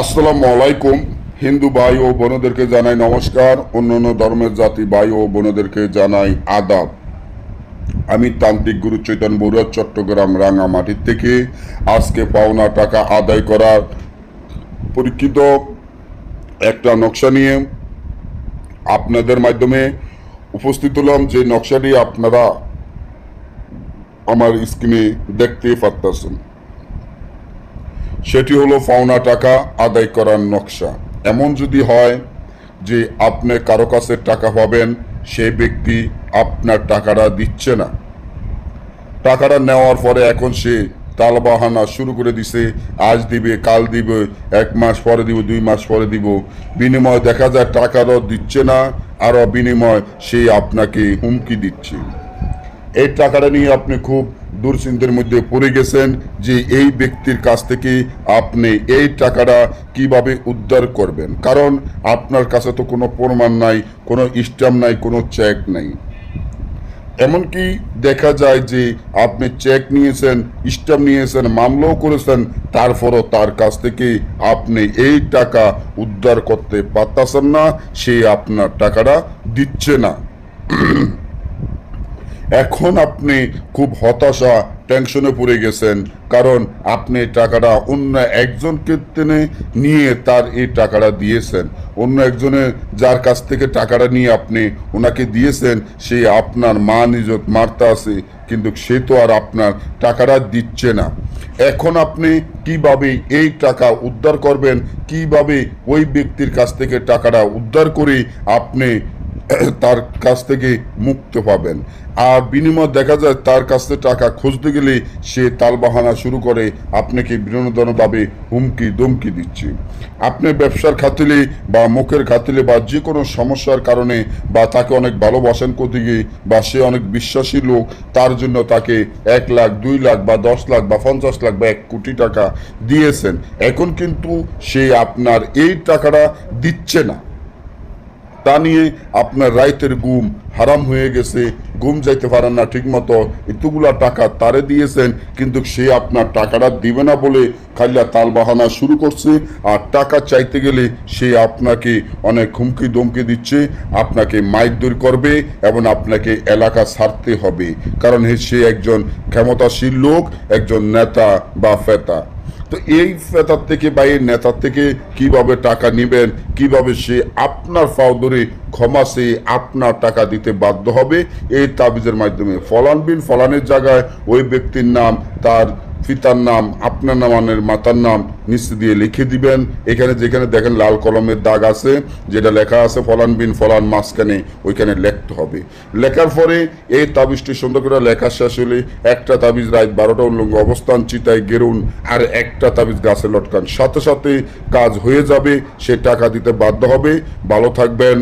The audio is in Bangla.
আসসালামু আলাইকুম। হিন্দু ভাই ও বোনদেরকে জানাই নমস্কার, অন্যান্য ধর্মের জাতি ভাই ও বোনদেরকে জানাই আদাব। আমি তান্ত্রিক গুরু চৈতন্য বড়ুয়া, চট্টগ্রাম রাঙামাটি থেকে আজকে পাওনা টাকা আদায় করার পরীক্ষিত একটা নকশা নিয়ে আপনাদের মাধ্যমে উপস্থিত হলাম। যে নকশাটি আপনারা আমার স্ক্রিনে দেখতে পাচ্ছেন, সেটি হলো পাওনা টাকা আদায় করার নকশা। এমন যদি হয় যে আপনি কারো কাছে টাকা পাবেন, সেই ব্যক্তি আপনার টাকাটা দিচ্ছে না, টাকাটা নেওয়ার পরে এখন সে তালবাহানা শুরু করে দিছে, আজ দিবে, কাল দিবে, 1 মাস পরে দিব, 2 মাস পরে দিব, বিনিময় দেখা যায় টাকারও দিচ্ছে না, আরও বিনিময় সে আপনাকে হুমকি দিচ্ছে। এই টাকাটা নিয়ে আপনি খুব দুশ্চিন্তার মধ্যে পড়ে গেছেন যে এই ব্যক্তির কাছ থেকে আপনি এই টাকাটা কিভাবে উদ্ধার করবেন, কারণ আপনার কাছে তো কোনো প্রমাণ নাই, কোনো স্ট্যাম্প নাই, কোনো চেক নাই। এমনকি দেখা যায় যে আপনি চেক নিয়েছেন, স্ট্যাম্প নিয়েছেন, মামলাও করেছেন, তারপরও তার কাছ থেকে আপনি এই টাকা উদ্ধার করতে পারতেছেন না, সে আপনার টাকাটা দিচ্ছে না। এখন আপনি খুব হতাশা, টেনশনে পড়ে গেছেন, কারণ আপনি টাকাটা অন্য একজনকে টেনে নিয়ে তার এই টাকাটা দিয়েছেন। অন্য একজনের যার কাছ থেকে টাকাটা নিয়ে আপনি ওনাকে দিয়েছেন, সে আপনার মান ইজ্জত মারতে আছে, কিন্তু সে তো আর আপনার টাকাটা দিচ্ছে না। এখন আপনি কিভাবে এই টাকা উদ্ধার করবেন, কিভাবে ওই ব্যক্তির কাছ থেকে টাকাটা উদ্ধার করে আপনি তার কাছ থেকে মুক্ত পাবেন। আর বিনিময় দেখা যায় তার কাছ থেকে টাকা খুঁজতে গেলে সে তালবাহানা শুরু করে, আপনাকে বিভিন্ন ধরনেরভাবে হুমকি দমকি দিচ্ছে। আপনি ব্যবসার খাতিলে বা মুখের খাতিলে বা যে কোনো সমস্যার কারণে বা তাকে অনেক ভালোবাসেন করতে গিয়ে, বা সে অনেক বিশ্বাসী লোক, তার জন্য তাকে 1 লাখ, 2 লাখ বা 10 লাখ বা 50 লাখ বা 1 কোটি টাকা দিয়েছেন। এখন কিন্তু সে আপনার এই টাকাটা দিচ্ছে না, তা নিয়ে আপনার রাইতের ঘুম হারাম হয়ে গেছে, ঘুম যাইতে পারেন না ঠিক মতো। এতগুলা টাকা তারে দিয়েছেন, কিন্তু সে আপনার টাকাটা দিবে না বলে খাইলা তাল বাহানা শুরু করছে। আর টাকা চাইতে গেলে সে আপনাকে অনেক হুমকি দমকি দিচ্ছে, আপনাকে মারধর করবে এবং আপনাকে এলাকা ছাড়তে হবে, কারণ সে একজন ক্ষমতাশীল লোক, একজন নেতা বা ফেতা। তো এই ফেতার থেকে বা এই নেতার থেকে কিভাবে টাকা নেবেন, কিভাবে সে আপনার ফাও ধরে ক্ষমা সে আপনার টাকা দিতে বাধ্য হবে, এই তাবিজের মাধ্যমে ফলান বিন ফলানের জায়গায় ওই ব্যক্তির নাম, তার পিতার নাম, আপনার নামানের মাতার নাম নিচে দিয়ে লিখে দিবেন। এখানে যেখানে দেখেন লাল কলমের দাগ আছে, যেটা লেখা আছে ফলান বিন ফলান, মাঝখানে ওইখানে লিখতে হবে। লেখার পরে এই তাবিজটি সুন্দর করে লেখা শেষ হলে একটা তাবিজ রাত 12টা উল্লঙ্ঘ অবস্থান চিতায় গেরুন, আর একটা তাবিজ গাছে লটকান, সাথে সাথে কাজ হয়ে যাবে, সে টাকা দিতে বাধ্য হবে। ভালো থাকবেন।